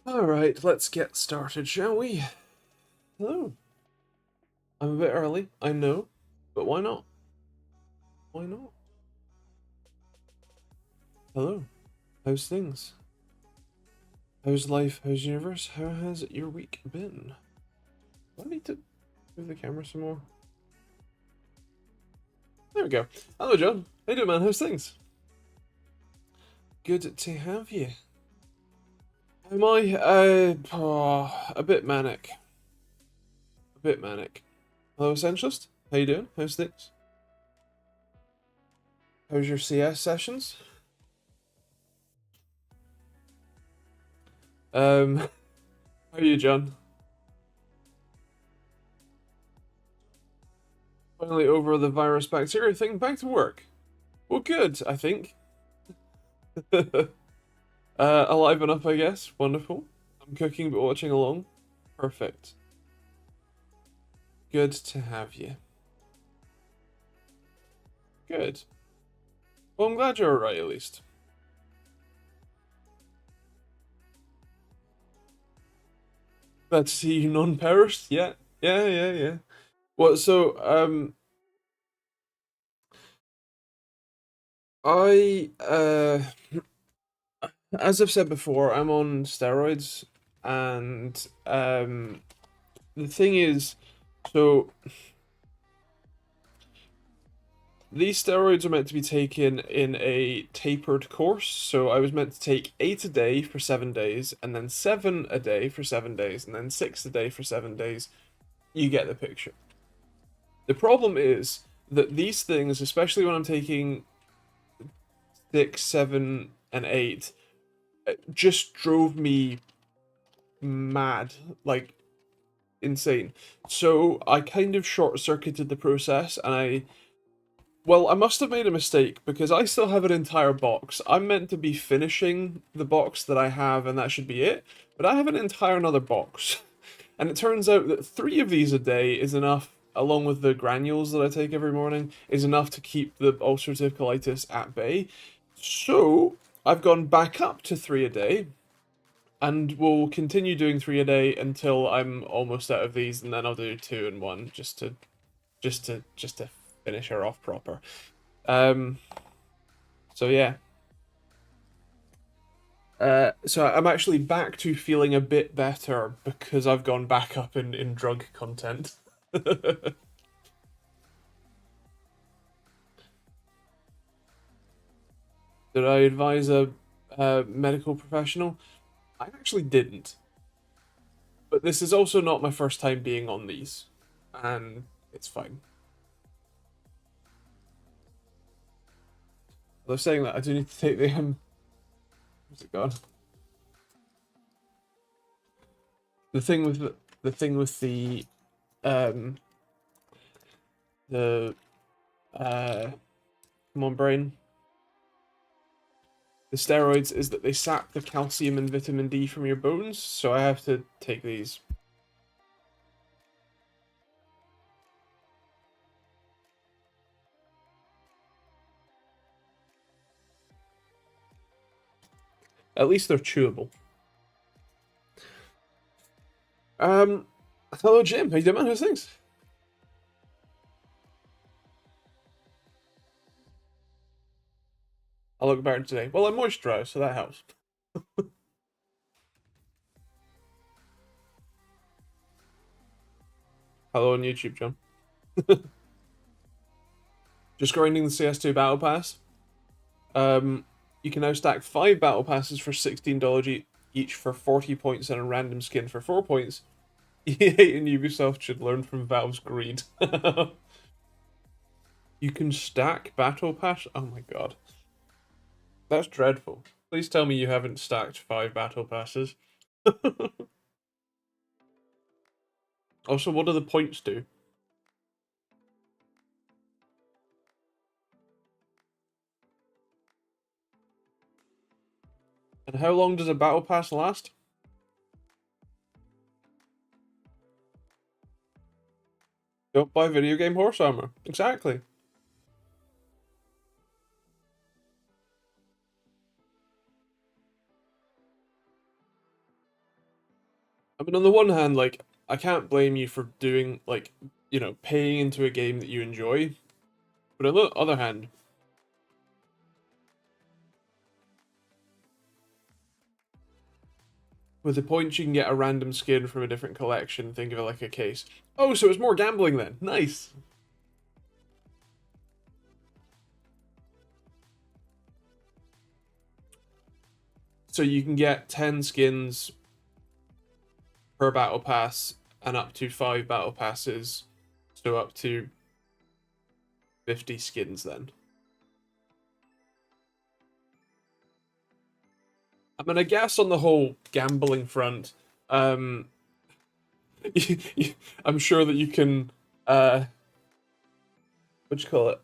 Alright, let's get started, shall we? Hello. I'm a bit early, I know, but why not? Why not? Hello. How's things? How's life? How's universe? How has your week been? Do I need to move the camera some more? There we go. Hello, John. How you doing, man? How's things? Good to have you. Am I? A bit manic. A bit manic. Hello, Essentialist. How you doing? How's things? How's your CS sessions? How are you, John? Finally over the virus bacteria thing, back to work. Well, good, I think. Alive and up, I guess. Wonderful. I'm cooking but watching along. Perfect. Good to have you. Good. Well, I'm glad you're alright, at least. Glad to see you non-perished. Yeah. Yeah. Well, so, I, as I've said before, I'm on steroids, and, the thing is, so these steroids are meant to be taken in a tapered course, so I was meant to take 8 a day for 7 days, and then 7 a day for 7 days, and then 6 a day for 7 days. You get the picture. The problem is that these things, especially when I'm taking 6, 7, and 8, just drove me mad, like insane. So I kind of short circuited the process, and I must have made a mistake because I still have an entire box. I'm meant to be finishing the box that I have, and that should be it. But I have an entire another box. And it turns out that 3 of these a day is enough, along with the granules that I take every morning, is enough to keep the ulcerative colitis at bay. So I've gone back up to 3 a day, and will continue doing 3 a day until I'm almost out of these, and then I'll do 2 and 1 just to finish her off proper. Um, so yeah. So I'm actually back to feeling a bit better because I've gone back up in drug content. Did I advise a medical professional? I actually didn't. But this is also not my first time being on these, and it's fine. Although saying that, I do need to take the where's it gone? The thing with the thing with um the come on brain. The steroids is that they sap the calcium and vitamin D from your bones, so I have to take these. At least they're chewable. Um, Hello Jim, how you doing, man? How's things? I look better today. Well, I'm moisturized, so that helps. Hello on YouTube, John. Just grinding the CS2 Battle Pass. You can now stack 5 Battle Passes for $16 each for 40 points and a random skin for 4 points. EA and Ubisoft should learn from Valve's greed. You can stack Battle Pass? Oh my god. That's dreadful. Please tell me you haven't stacked 5 Battle Passes. Also, what do the points do? And how long does a Battle Pass last? Don't buy video game horse armor. Exactly. I mean, on the one hand, like, I can't blame you for doing, like, you know, paying into a game that you enjoy. But on the other hand, with the points you can get a random skin from a different collection, think of it like a case. Oh, so it's more gambling then. Nice. So you can get 10 skins per battle pass and up to 5 battle passes. So up to 50 skins then. I mean, I guess on the whole gambling front, um, I'm sure that you can, what do you call it?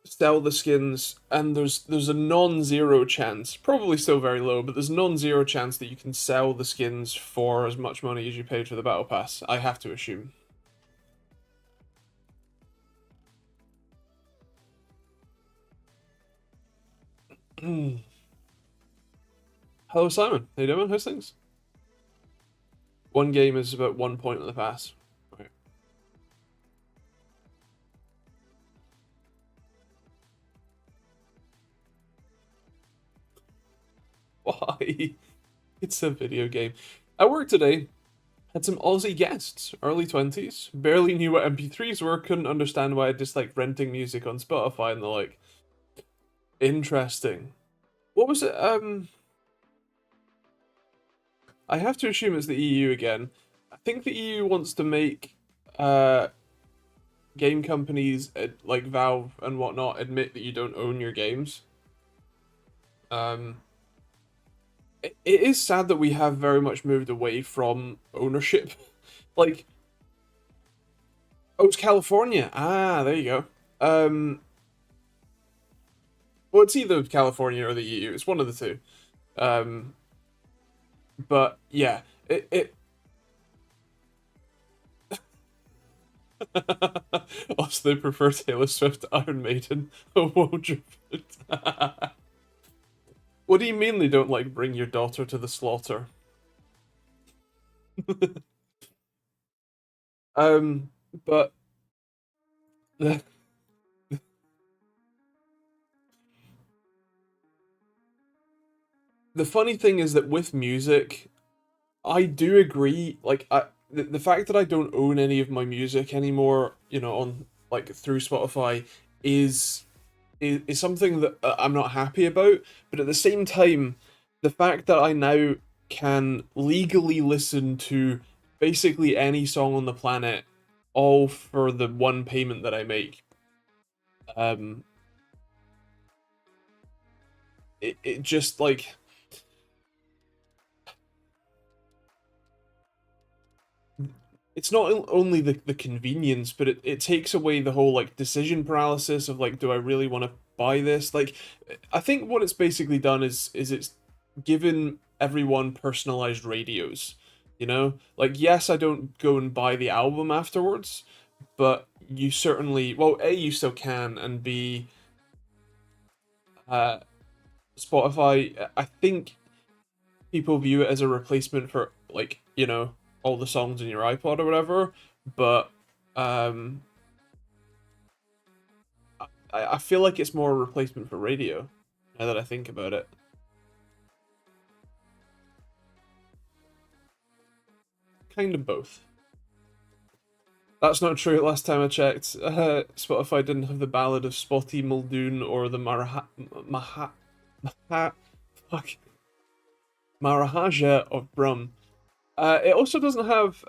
Sell the skins, and there's a non-zero chance, probably still very low, but there's non-zero chance that you can sell the skins for as much money as you paid for the battle pass. I have to assume. Hello, Simon. How you doing? How's things? One game is about 1 point on the pass. Right. Why? It's a video game. At work today, had some Aussie guests, early 20s, barely knew what MP3s were, couldn't understand why I disliked renting music on Spotify, and they're like, interesting. What was it? I have to assume it's the EU again. I think the EU wants to make uh game companies like Valve and whatnot admit that you don't own your games. Um, it is sad that we have very much moved away from ownership. Like, oh, it's California. Ah, there you go. Well, it's either California or the EU. It's one of the two. Um, but yeah, it also they prefer Taylor Swift to Iron Maiden. Oh, won't. What do you mean they don't like bring your daughter to the slaughter? um, but the the funny thing is that with music, I do agree. Like, the fact that I don't own any of my music anymore, you know, on like through Spotify, is is something that I'm not happy about. But at the same time, the fact that I now can legally listen to basically any song on the planet, all for the one payment that I make, um, it just like it's not only the convenience, but it takes away the whole like decision paralysis of like, do I really want to buy this? Like, I think what it's basically done is it's given everyone personalized radios. You know, like yes, I don't go and buy the album afterwards, but you certainly, well, A, you still can, and B, uh, Spotify, I think people view it as a replacement for like, you know, all the songs in your iPod or whatever, but um I feel like it's more a replacement for radio now that I think about it. Kind of both. That's not true. Last time I checked, Spotify didn't have the Ballad of Spotty Muldoon or the Maha, fuck, Marahaja of Brum. It also doesn't have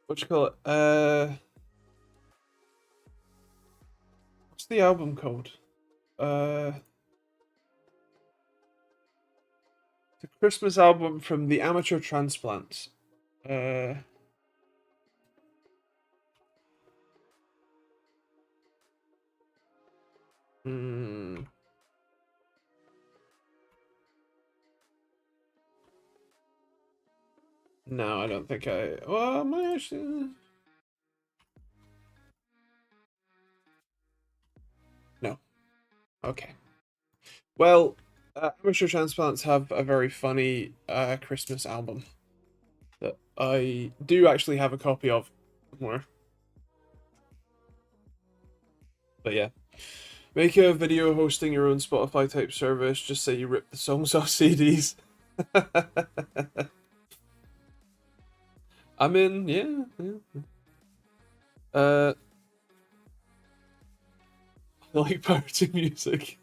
what you call it? What's the album called? Uh, the Christmas album from the Amateur Transplants. Uh, hmm, no, I don't think I. Well, am I actually? No. Okay. Well, Amateur Transplants have a very funny Christmas album that I do actually have a copy of somewhere. But yeah. Make a video hosting your own Spotify type service. Just say you rip the songs off CDs. I'm in, yeah. Uh, I like party music.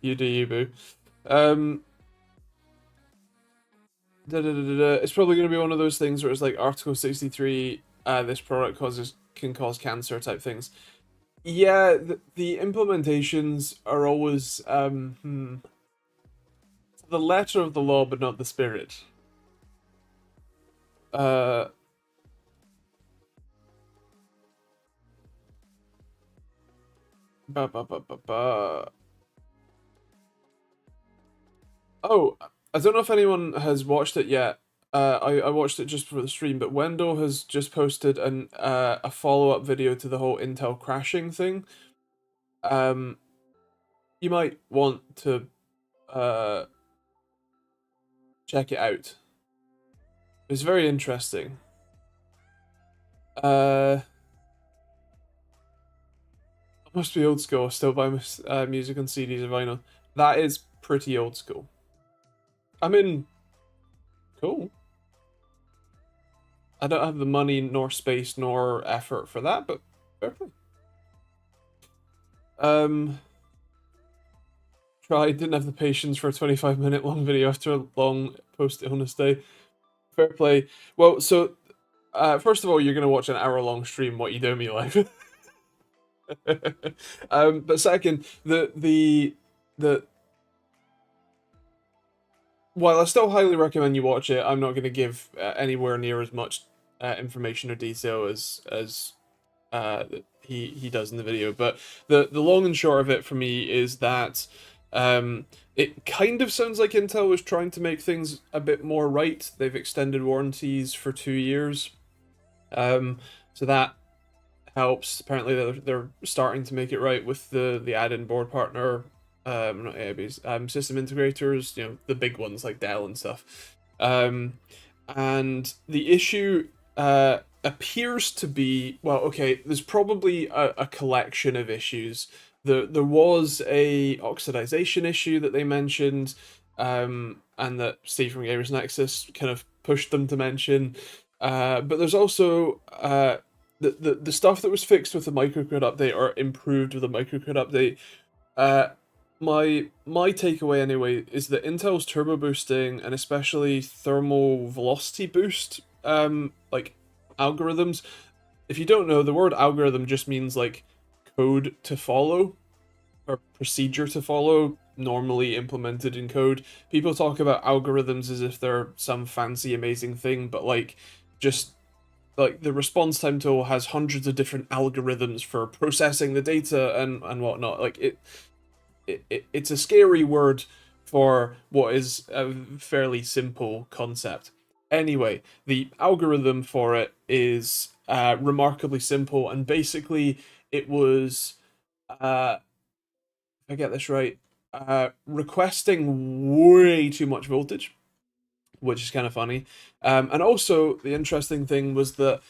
You do you, boo. Um, It's probably going to be one of those things where it's like Article 63, this product can cause cancer type things. Yeah, the implementations are always the letter of the law, but not the spirit. Uh, ba, ba, ba, ba, ba. Oh, I don't know if anyone has watched it yet. I watched it just for the stream, but Wendell has just posted a follow-up video to the whole Intel crashing thing. You might want to check it out. It's very interesting. I must be old school. Still buy music on CDs or vinyl. That is pretty old school. I mean, cool. I don't have the money, nor space, nor effort for that, but fair play. Didn't have the patience for a 25-minute long video after a long post-illness day. Fair play. Well, so, first of all, you're gonna watch an hour-long stream. What you do in your life? But second, the while I still highly recommend you watch it, I'm not going to give anywhere near as much information or detail as he does in the video. But the long and short of it for me is that it kind of sounds like Intel was trying to make things a bit more right. They've extended warranties for 2 years, so that helps. Apparently, they're starting to make it right with the add-in board partner. Not AIBs, system integrators, the big ones like Dell and stuff. And the issue appears to be, well, okay, there's probably a collection of issues. There was a oxidization issue that they mentioned, and that Steve from Gamers Nexus kind of pushed them to mention. But there's also the stuff that was fixed with the microcode update or improved with the microcode update. My takeaway anyway is that Intel's turbo boosting and especially thermal velocity boost like algorithms. If you don't know, the word algorithm just means like code to follow or procedure to follow, normally implemented in code. People talk about algorithms as if they're some fancy amazing thing, but like just like the response time tool has hundreds of different algorithms for processing the data and whatnot. Like it's a scary word for what is a fairly simple concept. Anyway, the algorithm for it is remarkably simple, and basically it was, if I get this right, requesting way too much voltage, which is kind of funny. And also, the interesting thing was that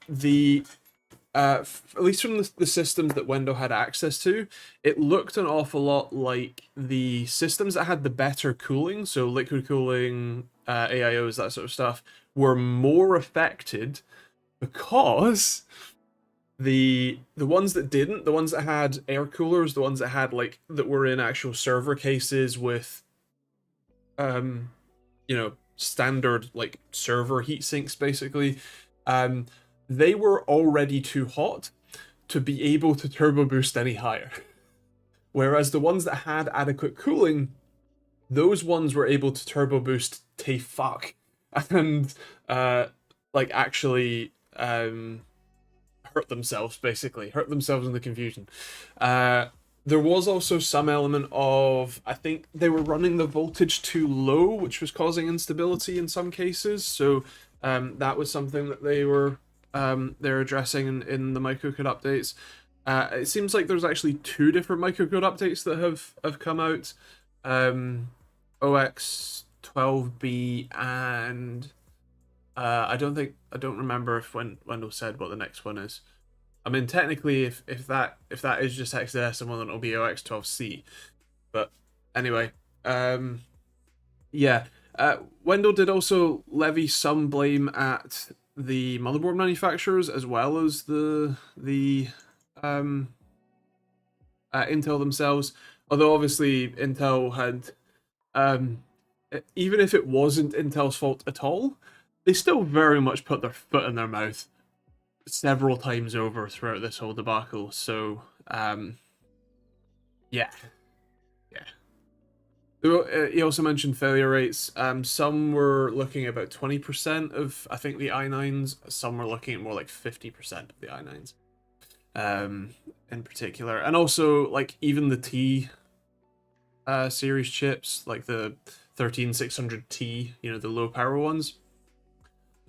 the at least from the systems that Wendell had access to, it looked an awful lot like the systems that had the better cooling, so liquid cooling, AIOs, that sort of stuff, were more affected because the ones that didn't, the ones that had air coolers, the ones that had that were in actual server cases with standard like server heat sinks basically, they were already too hot to be able to turbo boost any higher. Whereas the ones that had adequate cooling, those ones were able to turbo boost to fuck and actually hurt themselves in the confusion. There was also some element of, I think they were running the voltage too low, which was causing instability in some cases. So that was something that they're addressing in the microcode updates. It seems like there's actually two different microcode updates that have come out. OX 12B and I don't remember if Wendell said what the next one is. I mean, technically, if that is just XDecimal, then it'll be OX 12C. But anyway, yeah. Wendell did also levy some blame at the motherboard manufacturers as well as the Intel themselves. Although obviously Intel had, even if it wasn't Intel's fault at all, they still very much put their foot in their mouth several times over throughout this whole debacle. So, yeah, yeah. He also mentioned failure rates. Some were looking at about 20% of, I think, the i9s. Some were looking at more like 50% of the i9s, in particular. And also, like, even the T series chips, like the 13600T, you know, the low power ones,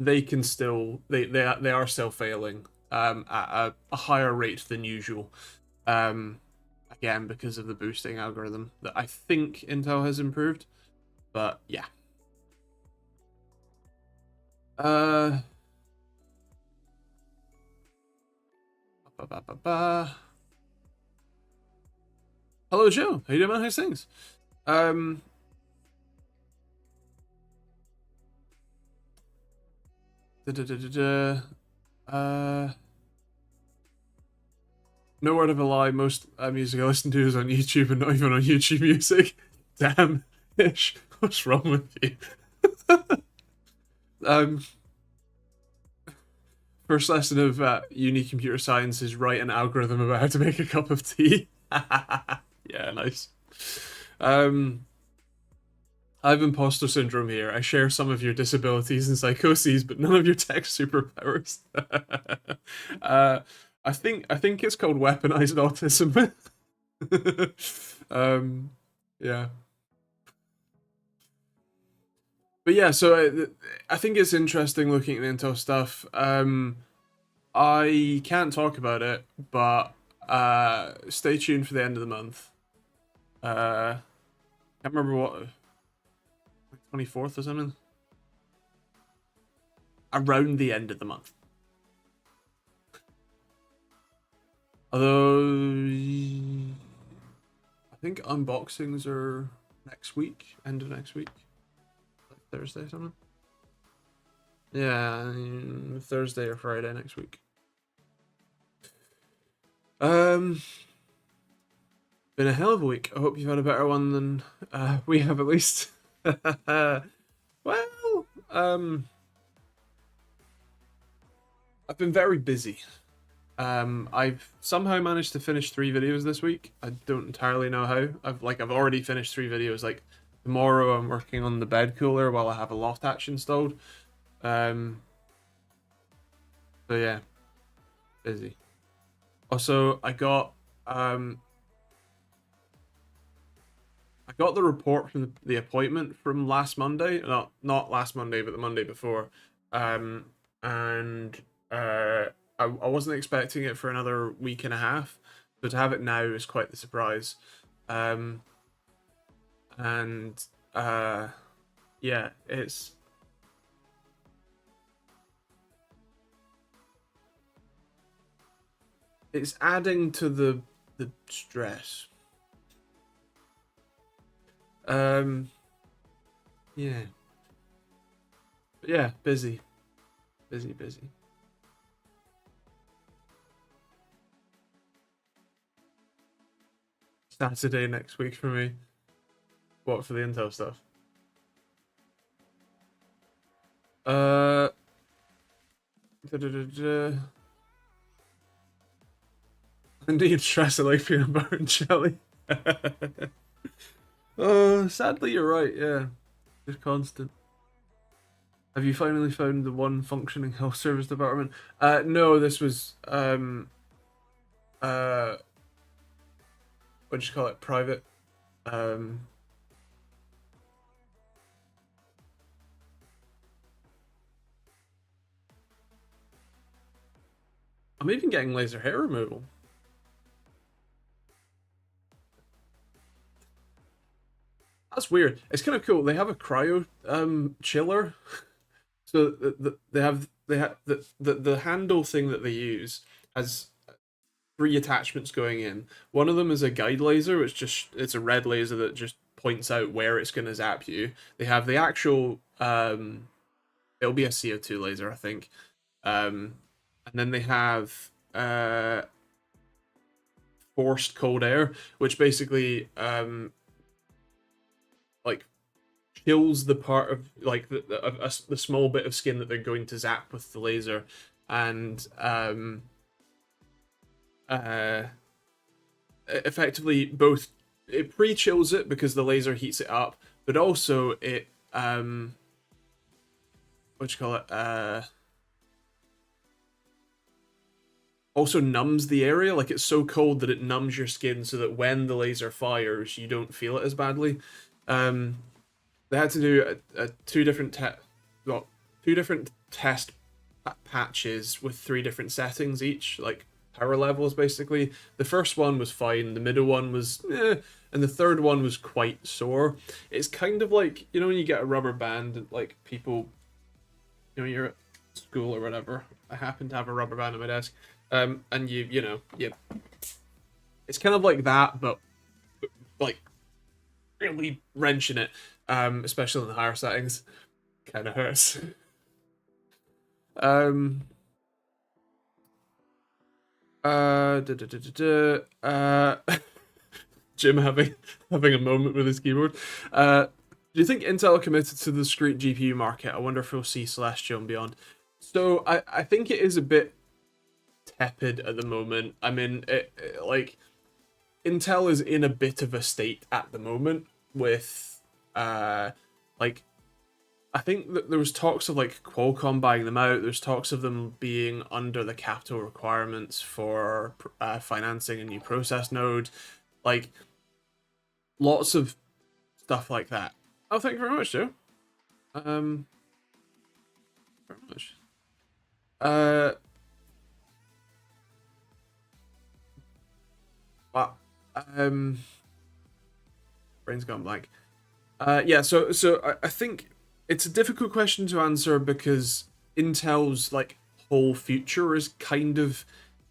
they can still, they are still failing at a higher rate than usual. Again, because of the boosting algorithm that I think Intel has improved. But yeah. Hello, Joe. How you doing, man? How's things? No word of a lie, most music I listen to is on YouTube and not even on YouTube Music. Damn, Ish, what's wrong with you? First lesson of uni computer science is write an algorithm about how to make a cup of tea. Yeah, nice. I have imposter syndrome here. I share some of your disabilities and psychoses, but none of your tech superpowers. I think it's called weaponized autism. Yeah. But yeah, so I think it's interesting looking at Intel stuff. I can't talk about it, but stay tuned for the end of the month. Can't remember what, like 24th or something. Around the end of the month. Although I think unboxings are next week, end of next week, like Thursday or something. Yeah, Thursday or Friday next week. Been a hell of a week. I hope you've had a better one than we have, at least. Well, I've been very busy. I've somehow managed to finish 3 videos this week. I don't entirely know how. I've already finished 3 videos. Like tomorrow, I'm working on the bed cooler while I have a loft hatch installed. So yeah, busy. Also, I got the report from the appointment from last Monday. Not last Monday, but the Monday before. And I wasn't expecting it for another week and a half, so to have it now is quite the surprise. And yeah, it's adding to the stress. Yeah. But yeah, busy. Saturday next week for me. What, for the Intel stuff? Da, da, da, da. Indeed, stress like peanut butter and jelly. Sadly, you're right. Yeah, just constant. Have you finally found the one functioning health service department? No, this was what do you call it? Private. I'm even getting laser hair removal. That's weird. It's kind of cool. They have a cryo chiller. So they have the handle thing that they use has three attachments going in. One of them is a guide laser, which just it's a red laser that just points out where it's going to zap you. They have the actual it'll be a CO2 laser, I think. And then they have forced cold air, which basically like chills the part of like the small bit of skin that they're going to zap with the laser, and effectively both it pre-chills it because the laser heats it up, but also it what you call it also numbs the area. Like it's so cold that it numbs your skin so that when the laser fires you don't feel it as badly. They had to do two different test patches with three different settings each, like power levels basically. The first one was fine, the middle one was and the third one was quite sore. It's kind of like, you know, when you get a rubber band and like people, you know, you're at school or whatever. I happen to have a rubber band on my desk. And you know, it's kind of like that, but like really wrenching it, especially in the higher settings, kind of hurts. Jim having a moment with his keyboard. Do you think Intel committed to the discrete GPU market? I wonder if we'll see Celestial and beyond. So I think it is a bit tepid at the moment. I mean, like Intel is in a bit of a state at the moment with like I think that there was talks of like Qualcomm buying them out. There's talks of them being under the capital requirements for financing a new process node, like lots of stuff like that. Oh, thank you very much, Joe. Very much. But brain's gone blank. Yeah, so I think it's a difficult question to answer because Intel's like whole future is kind of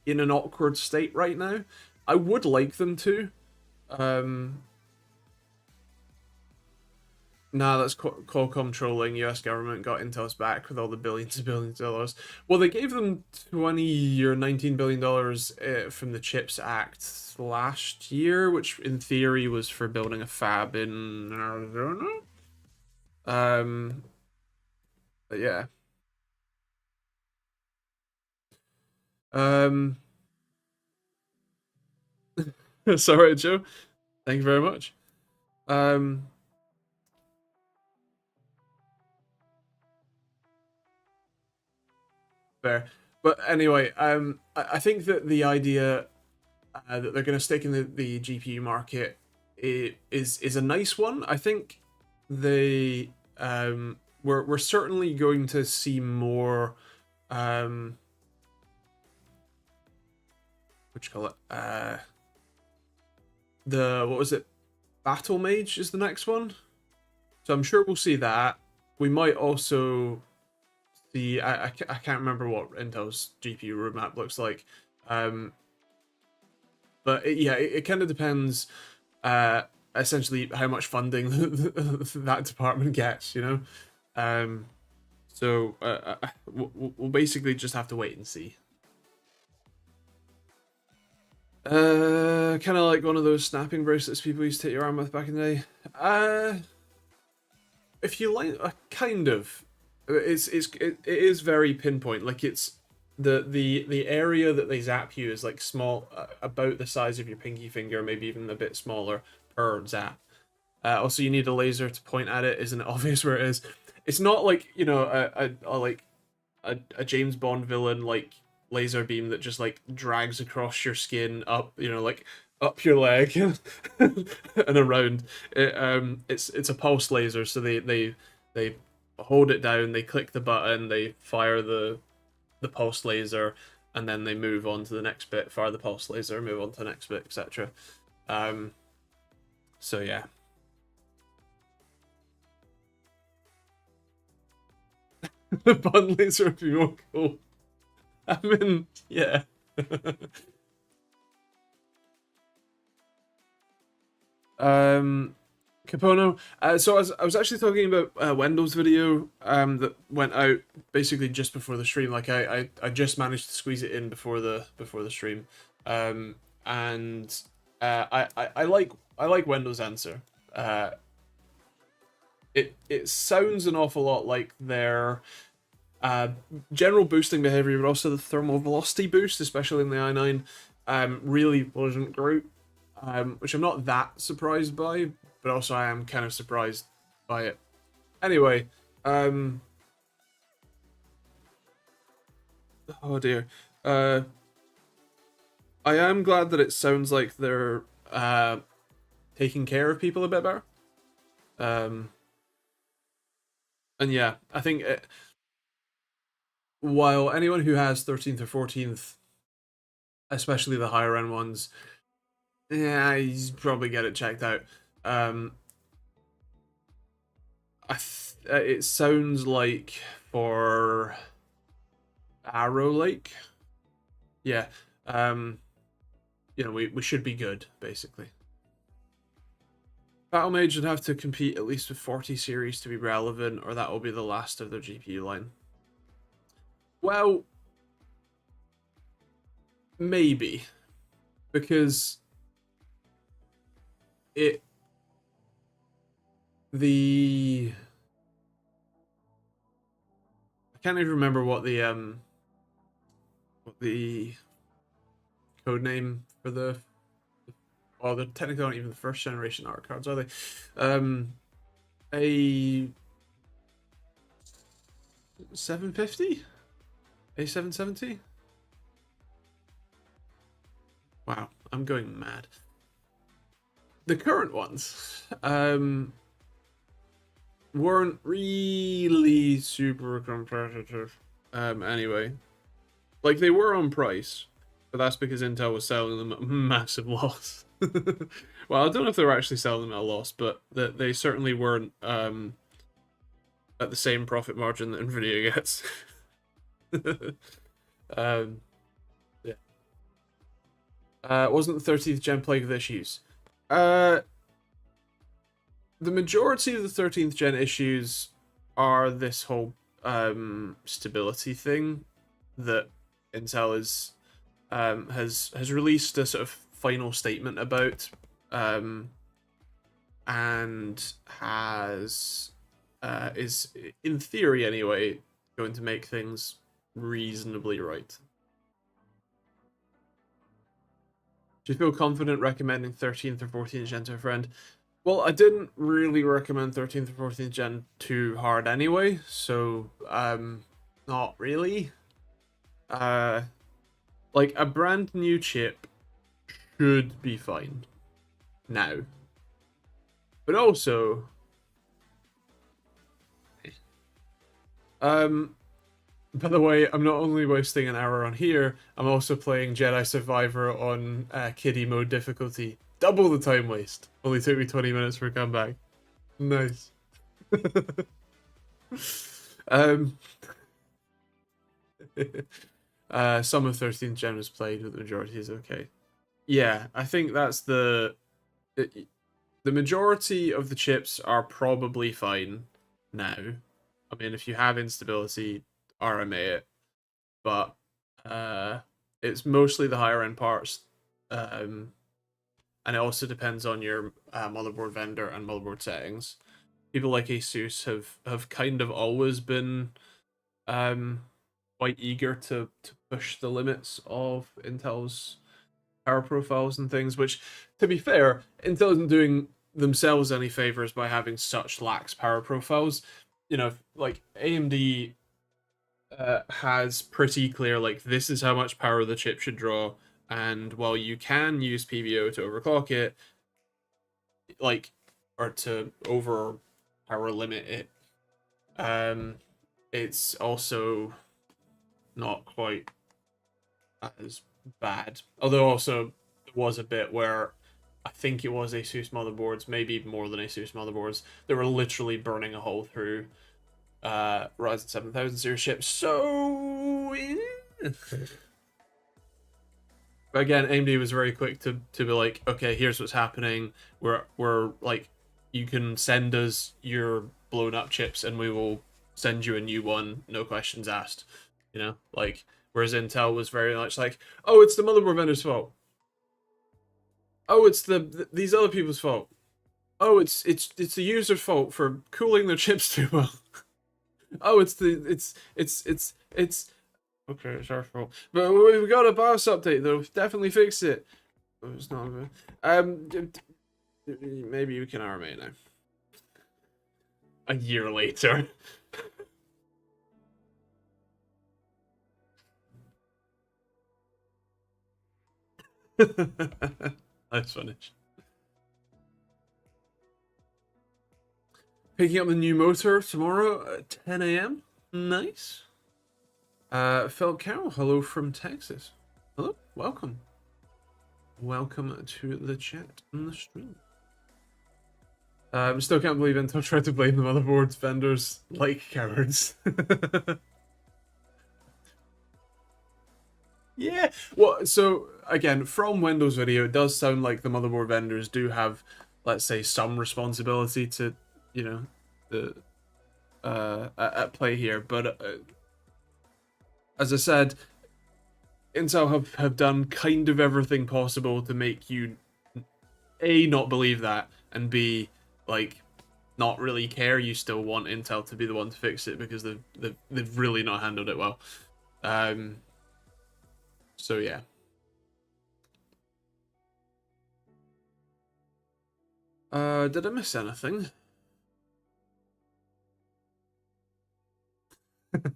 in an awkward state right now. I would like them to. Nah, that's Qualcomm trolling. US government got Intel's back with all the billions and billions of dollars. Well, they gave them 20 or $19 billion from the CHIPS Act last year, which in theory was for building a fab in Arizona. But yeah. Sorry, Joe. Thank you very much. Fair. But anyway, I think that the idea that they're going to stick in the GPU market is a nice one. I think they we're certainly going to see more what you call it what was it, Battle Mage is the next one, so I'm sure we'll see that. We might also see I can't remember what Intel's GPU roadmap looks like, but it kind of depends essentially how much funding that department gets, you know. So we'll basically just have to wait and see. Kind of like one of those snapping bracelets people used to hit your arm with back in the day. If you like, kind of, it is very pinpoint. Like it's the area that they zap you is like small, about the size of your pinky finger, maybe even a bit smaller per zap. Also, you need a laser to point at it. Isn't it obvious where it is? It's not like, you know, a James Bond villain like laser beam that just like drags across your skin up, you know, like up your leg and around. It's a pulse laser, so they hold it down, they click the button, they fire the pulse laser, and then they move on to the next bit, fire the pulse laser, move on to the next bit, etc. So yeah. The button laser would be more cool. I mean, yeah. Capono. So I was actually talking about Wendell's video that went out basically just before the stream. Like I just managed to squeeze it in before the stream. And I like Wendell's answer. It sounds an awful lot like their general boosting behavior, but also the thermal velocity boost, especially in the i9, really wasn't great. Which I'm not that surprised by, but also I am kind of surprised by it. Anyway, oh dear. I am glad that it sounds like they're taking care of people a bit better. And yeah, I think while anyone who has 13th or 14th, especially the higher end ones, yeah, he's probably get it checked out. It sounds like for Arrow Lake, yeah, we should be good basically. Battle Mage would have to compete at least with 40 series to be relevant, or that will be the last of their GPU line. Well, maybe, because I can't even remember what the code name for the. Well, they're technically not even the first generation art cards, are they? A 750? A 770? Wow, I'm going mad. The current ones weren't really super competitive. Anyway, like they were on price, but that's because Intel was selling them at a massive loss. Well, I don't know if they were actually selling them at a loss, but they certainly weren't at the same profit margin that Nvidia gets. Yeah. Wasn't the 13th gen plagued with issues? The majority of the 13th gen issues are this whole stability thing that Intel is has released a sort of final statement about, and has is in theory anyway going to make things reasonably right. Do you feel confident recommending 13th or 14th gen to a friend? Well, I didn't really recommend 13th or 14th gen too hard anyway, so not really. Like a brand new chip should be fine now. But also by the way, I'm not only wasting an hour on here, I'm also playing Jedi Survivor on kiddie mode difficulty. Double the time waste. Only took me 20 minutes for a comeback. Nice. Some of 13th gen was played, but the majority is okay. Yeah, I think that's the majority of the chips are probably fine now. I mean, if you have instability, RMA it, but it's mostly the higher end parts, and it also depends on your motherboard vendor and motherboard settings. People like Asus have kind of always been quite eager to push the limits of Intel's power profiles and things, which, to be fair, Intel isn't doing themselves any favors by having such lax power profiles. You know, like AMD has pretty clear, like, this is how much power the chip should draw, and while you can use PVO to overclock it, like, or to over power limit it, it's also not quite as bad. Although also there was a bit where I think it was Asus motherboards, maybe more than Asus motherboards, they were literally burning a hole through Ryzen 7000 series chips. So yeah. But again, AMD was very quick to be like, okay, here's what's happening. We're like, you can send us your blown up chips and we will send you a new one, no questions asked. You know, like, whereas Intel was very much like, oh, it's the motherboard vendor's fault. Oh, it's these other people's fault. Oh, it's the user's fault for cooling their chips too well. Oh, it's okay, it's our fault. But we got a BIOS update though. Definitely fix it. Oh, it's not. Maybe you can RMA now. A year later. Nice finish. Picking up the new motor tomorrow at 10 a.m. Nice. Phil Carroll, hello from Texas. Hello, welcome. Welcome to the chat and the stream. Still can't believe Intel tried to blame the motherboards vendors like cowards. Yeah, well, so again, from Windows video, it does sound like the motherboard vendors do have, let's say, some responsibility to, you know, the at play here. But as I said, Intel have done kind of everything possible to make you A, not believe that, and B, like, not really care. You still want Intel to be the one to fix it because they've really not handled it well. So yeah. Did I miss anything?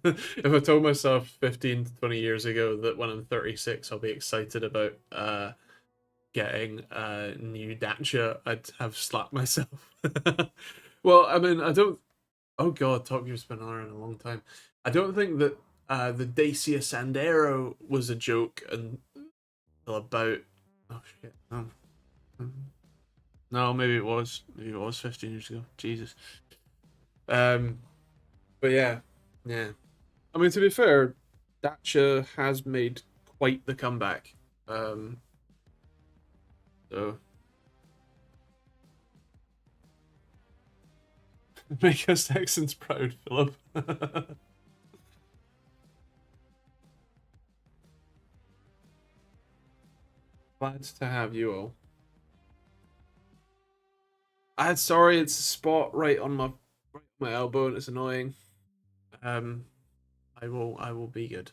If I told myself 15 to 20 years ago that when I'm 36 I'll be excited about getting a new Dacia, I'd have slapped myself. Well, I mean, I don't. Oh god, Top Gear's been on in a long time. I don't think that the Dacia Sandero was a joke until about. Oh shit. No. No, maybe it was. Maybe it was 15 years ago. Jesus. Um, but yeah, yeah. I mean, to be fair, Dacia has made quite the comeback. So make us Texans proud, Philip. Glad to have you all. Sorry, it's a spot right on my elbow, and it's annoying. Um, I will be good.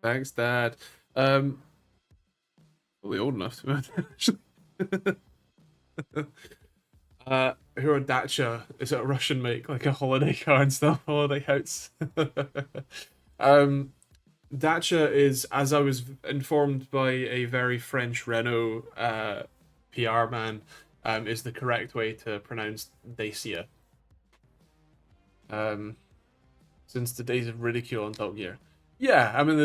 Thanks, Dad. Probably old enough to actually. Who are Dacia? Is it a Russian make, like a holiday car and stuff, holiday house? Dacia is, as I was informed by a very French Renault PR man, is the correct way to pronounce Dacia. Since the days of ridicule on Top Gear. Yeah, I mean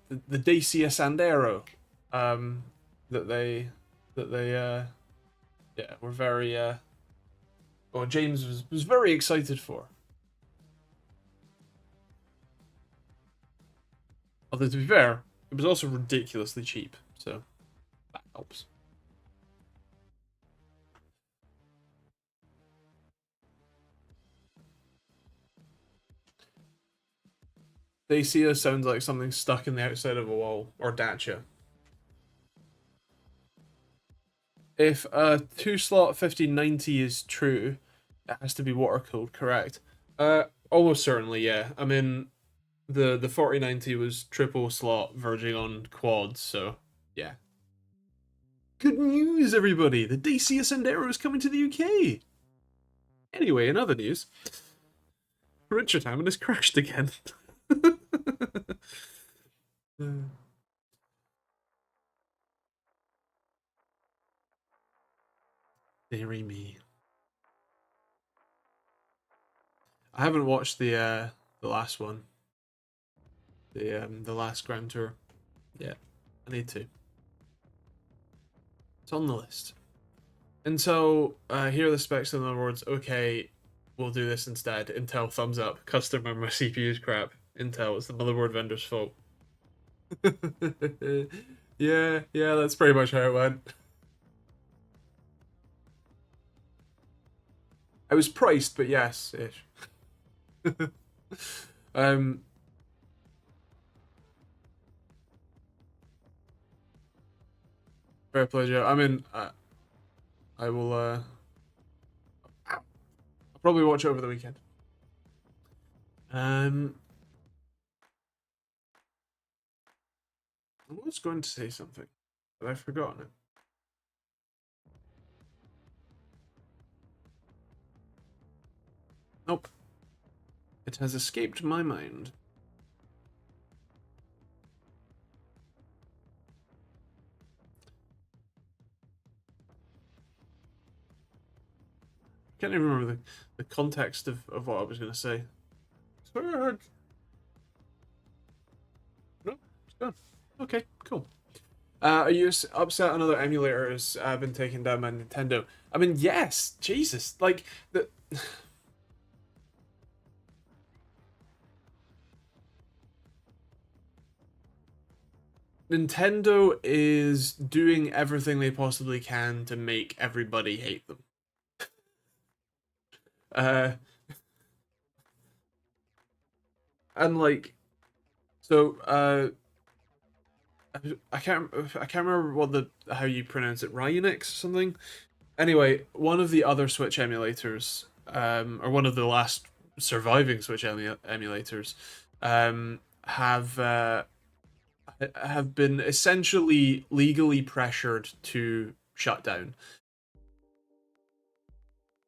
the Dacia Sandero, that they yeah, were very well, James was very excited for. Although to be fair, it was also ridiculously cheap, so that helps. Dacia sounds like something stuck in the outside of a wall, or Dacia. If a 2-slot 1590 is true, it has to be water cooled, correct? Almost certainly, yeah. I mean, the 4090 was triple slot verging on quads, so yeah. Good news, everybody! The Dacia Sandero is coming to the UK! Anyway, in other news, Richard Hammond has crashed again. Deary me. I haven't watched the last one, the last Grand Tour. Yeah, I need to. It's on the list. Intel, here are the specs. In other words, okay, we'll do this instead. Intel, thumbs up. Customer, my CPU's crap. Intel, it's the motherboard vendor's fault. Yeah, that's pretty much how it went. I was priced, but yes, ish. um, Fair pleasure. I mean, I will. I'll probably watch it over the weekend. Um, I was going to say something, but I've forgotten it. Nope. It has escaped my mind. I can't even remember the context of what I was going to say. No, it's gone. Okay, cool. Are you upset another emulator has been taken down by Nintendo? I mean, yes. Jesus, like the. Nintendo is doing everything they possibly can to make everybody hate them. Uh, and like, so I can't remember what the how you pronounce it, Ryanix or something. Anyway, one of the other Switch emulators, or one of the last surviving Switch emulators, have been essentially legally pressured to shut down.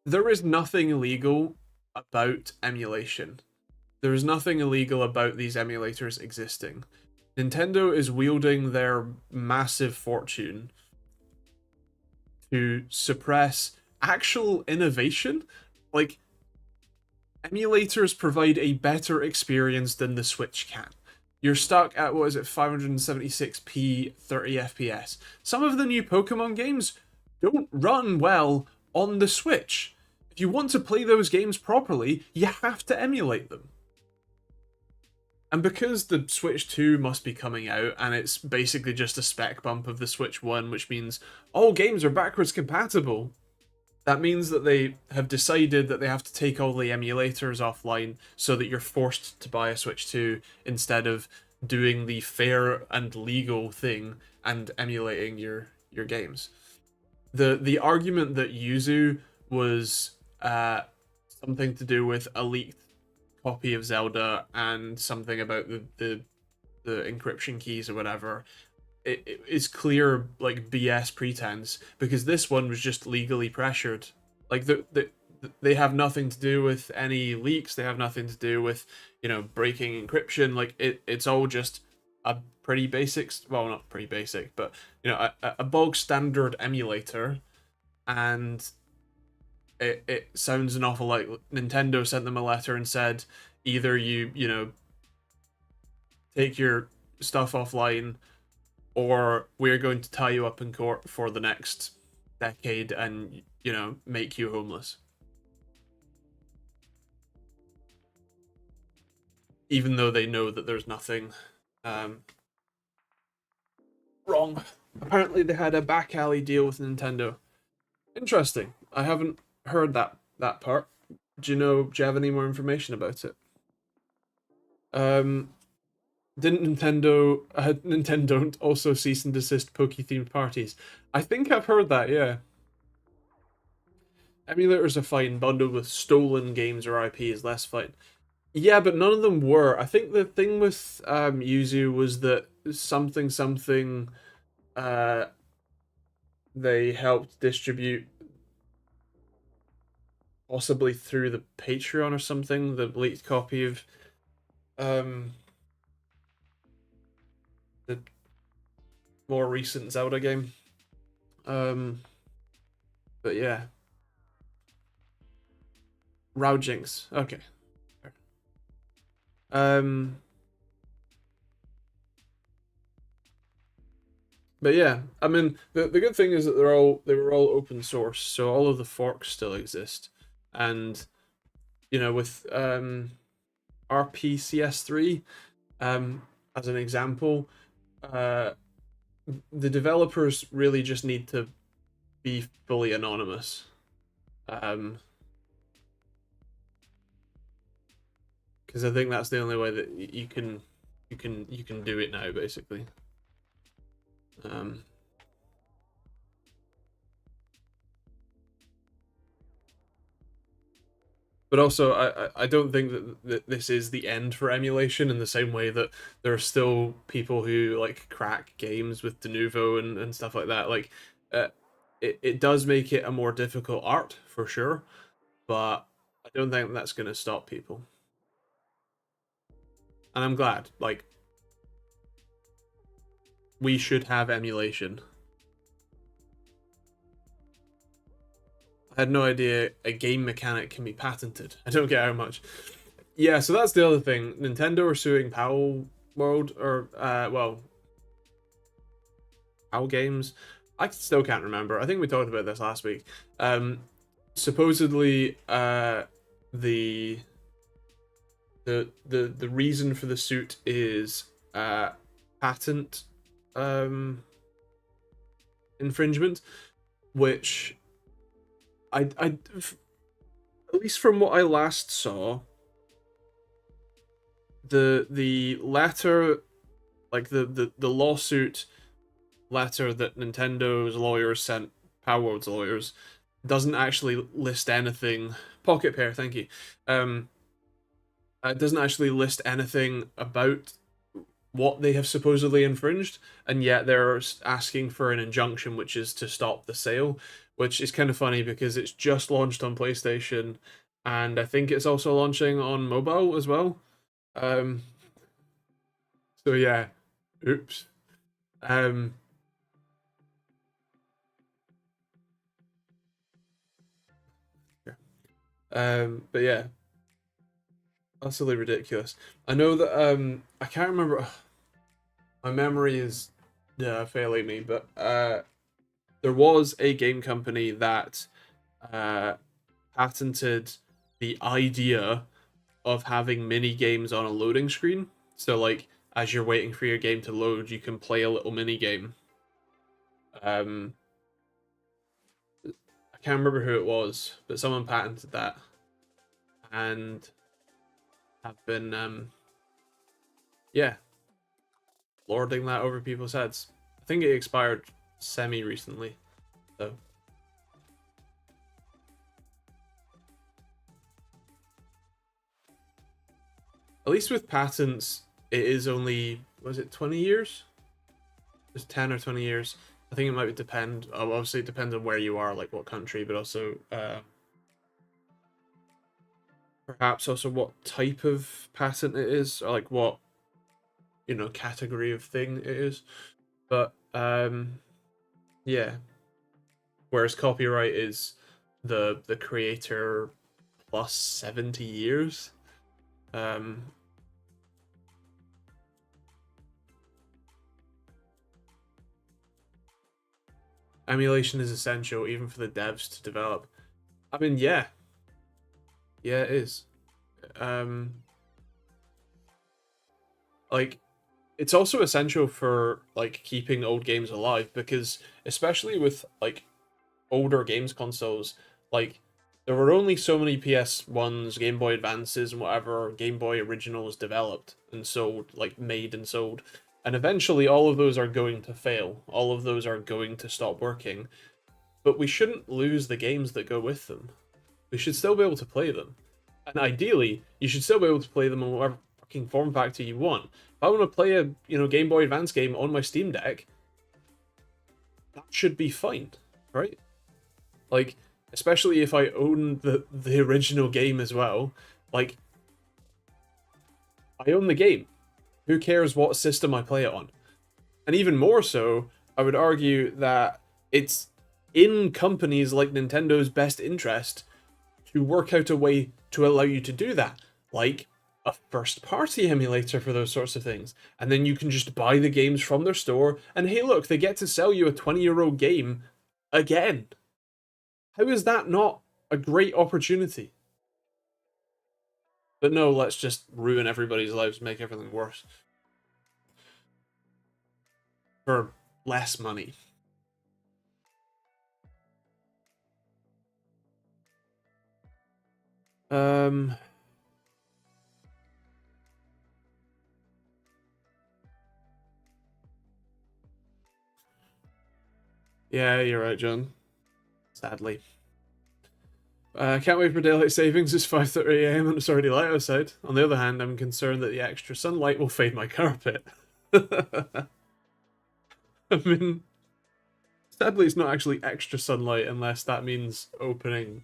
There is nothing illegal about emulation. There is nothing illegal about these emulators existing. Nintendo is wielding their massive fortune to suppress actual innovation. Like, emulators provide a better experience than the Switch can. You're stuck at, what is it, 576p 30 FPS. Some of the new Pokemon games don't run well on the Switch. If you want to play those games properly, you have to emulate them. And because the Switch 2 must be coming out, and it's basically just a spec bump of the Switch 1, which means all games are backwards compatible, that means that they have decided that they have to take all the emulators offline so that you're forced to buy a Switch 2 instead of doing the fair and legal thing and emulating your games. The argument that Yuzu was something to do with a leaked copy of Zelda and something about the encryption keys or whatever, it is clear like BS pretense, because this one was just legally pressured. Like they have nothing to do with any leaks. They have nothing to do with, breaking encryption. Like it's all just a pretty basic, well, not pretty basic, but a bog standard emulator, and it sounds an awful like Nintendo sent them a letter and said, either you take your stuff offline, or we're going to tie you up in court for the next decade and make you homeless. Even though they know that there's nothing wrong. Apparently they had a back alley deal with Nintendo. Interesting. I haven't heard that part. Do you have any more information about it? Didn't Nintendo also cease and desist Poke themed parties? I think I've heard that, yeah. Emulators are fine, bundled with stolen games or IP is less fine. Yeah, but none of them were. I think the thing with Yuzu was that something they helped distribute, possibly through the Patreon or something, the leaked copy of the more recent Zelda game. But yeah. Raujinx. Okay. But yeah, I mean, the good thing is that they were all open source, so all of the forks still exist, and with RPCS3, um, as an example, uh, the developers really just need to be fully anonymous, um, because I think that's the only way that you can do it now, basically. Um, but also, I don't think that this is the end for emulation in the same way that there are still people who like crack games with Denuvo and stuff like that. Like, uh, it does make it a more difficult art for sure, but I don't think that's going to stop people. And I'm glad. Like, we should have emulation. I had no idea a game mechanic can be patented. I don't get how much. Yeah, so that's the other thing. Nintendo are suing Powell World, or well, Powell Games. I still can't remember. I think we talked about this last week. Supposedly, the the reason for the suit is patent infringement, which I at least from what I last saw, the letter, like the lawsuit letter that Nintendo's lawyers sent Powerworld's lawyers, doesn't actually list anything. Pocket Pair, thank you. It doesn't actually list anything about what they have supposedly infringed, and yet they're asking for an injunction, which is to stop the sale, which is kind of funny because it's just launched on PlayStation, and I think it's also launching on mobile as well. Um, so yeah, oops. Um, but yeah, utterly ridiculous. I know that I can't remember. My memory is failing me, but there was a game company that uh, patented the idea of having mini games on a loading screen. So like as you're waiting for your game to load, you can play a little mini game. Um, I can't remember who it was, but someone patented that and have been yeah, lording that over people's heads. I think it expired semi recently, though. At least with patents, it is only, was it 20 years? It's 10 or 20 years. I think it might depend. Obviously, it depends on where you are, like what country, but also perhaps also what type of patent it is, or like what category of thing it is. But yeah. Whereas copyright is the creator plus 70 years. Um, Emulation is essential even for the devs to develop. I mean, yeah, yeah, it is. Um, like, it's also essential for like keeping old games alive because, especially with like older games consoles, like there were only so many PS1s, Game Boy Advances, and whatever Game Boy originals developed and sold, like made and sold. And eventually all of those are going to fail. All of those are going to stop working. But we shouldn't lose the games that go with them. We should still be able to play them. And ideally, you should still be able to play them on whatever fucking form factor you want. If I want to play a Game Boy Advance game on my Steam Deck, that should be fine, right? Like, especially if I own the original game as well. Like, I own the game. Who cares what system I play it on? And even more so, I would argue that it's in companies like Nintendo's best interest to work out a way to allow you to do that. Like a first-party emulator for those sorts of things, and then you can just buy the games from their store. And hey, look, they get to sell you a 20-year-old game again. How is that not a great opportunity? But no, let's just ruin everybody's lives, make everything worse for less money. Um. Yeah, you're right, John. Sadly. Can't wait for daylight savings. It's 5:30 a.m. and it's already light outside. On the other hand, I'm concerned that the extra sunlight will fade my carpet. I mean, sadly, it's not actually extra sunlight unless that means opening,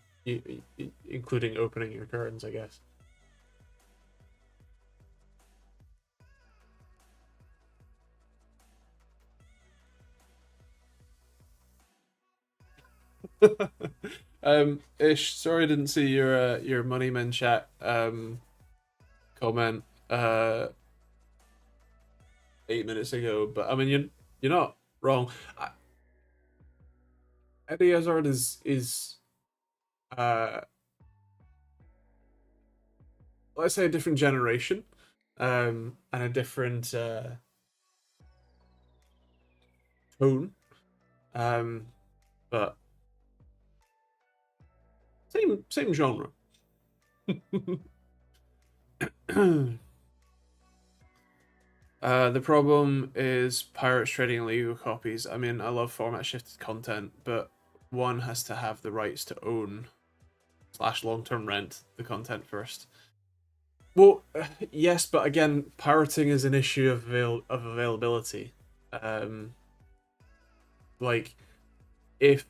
including opening your curtains, I guess. Ish, sorry I didn't see your Moneyman chat comment 8 minutes ago, but I mean you're not wrong. Eddie Hazard is uh let's say a different generation, and a different tone, but same genre. The problem is pirates trading illegal copies. I mean, I love format shifted content, but one has to have the rights to own / long-term rent the content first. Well, yes, but again, pirating is an issue of availability. Like, if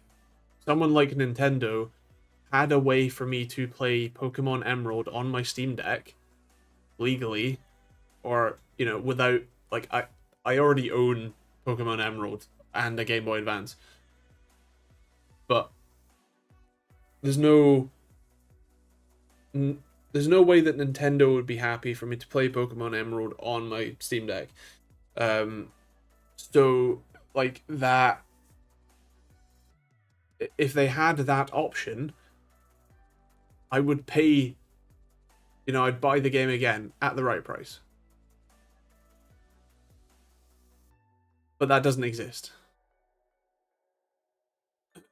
someone like Nintendo had a way for me to play Pokemon Emerald on my Steam Deck legally, or without, like, I already own Pokemon Emerald and a Game Boy Advance, but there's no way that Nintendo would be happy for me to play Pokemon Emerald on my Steam Deck. So like that, if they had that option, I would pay. I'd buy the game again at the right price. But that doesn't exist.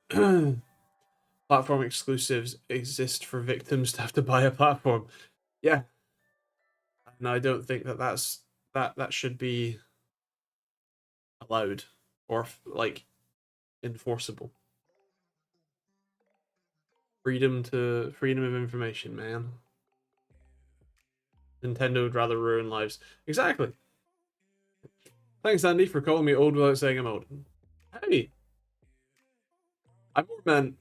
Platform exclusives exist for victims to have to buy a platform. Yeah. And I don't think that should be allowed or like enforceable. Freedom of information, man. Nintendo would rather ruin lives. Exactly. Thanks, Andy, for calling me old without saying I'm old. Hey, I more meant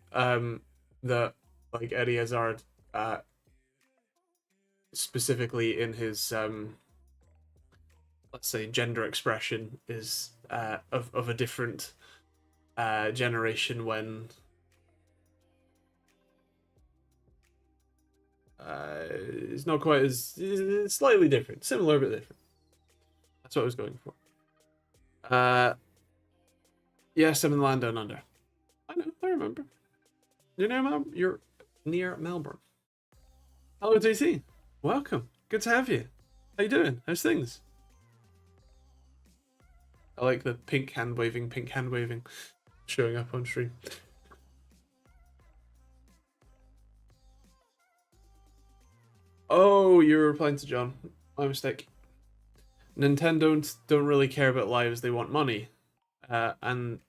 that like Eddie Hazard, specifically in his let's say gender expression, is of a different generation when it's not quite as it's slightly different, similar but different. That's what I was going for. Yes, I'm in the land down under. I know, I remember. You're near Melbourne. Hello, DC. Welcome. Good to have you. How you doing? How's things? I like the pink hand waving showing up on stream. Oh, you're replying to John. My mistake. Nintendo don't really care about lives; they want money, and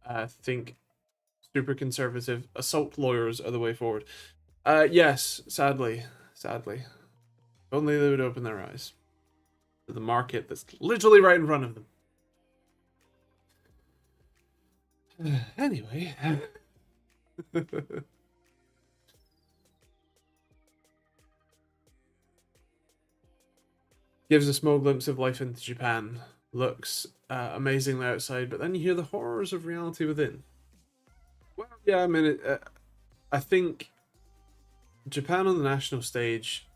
I think super conservative assault lawyers are the way forward. Yes, sadly. If only they would open their eyes to the market that's literally right in front of them. Anyway. Gives a small glimpse of life into Japan. Looks amazingly outside, but then you hear the horrors of reality within. Well, yeah, I mean, I think Japan on the national stage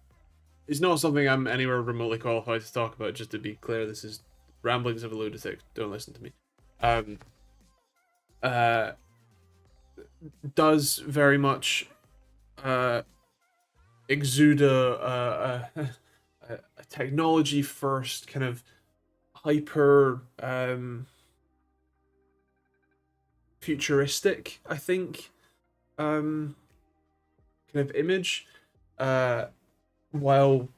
It's not something I'm anywhere remotely qualified to talk about. Just to be clear, this is ramblings of a lunatic. Don't listen to me. Um, uh, does very much exude a technology first kind of hyper futuristic, I think, kind of image. While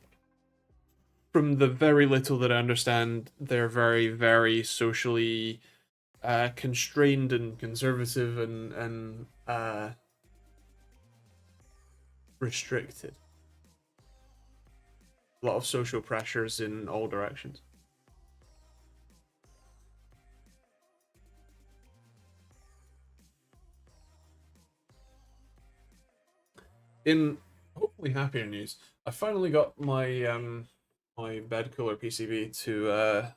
from the very little that I understand, they're very, very socially constrained and conservative and restricted. A lot of social pressures in all directions. In hopefully happier news, I finally got my my bed cooler PCB to a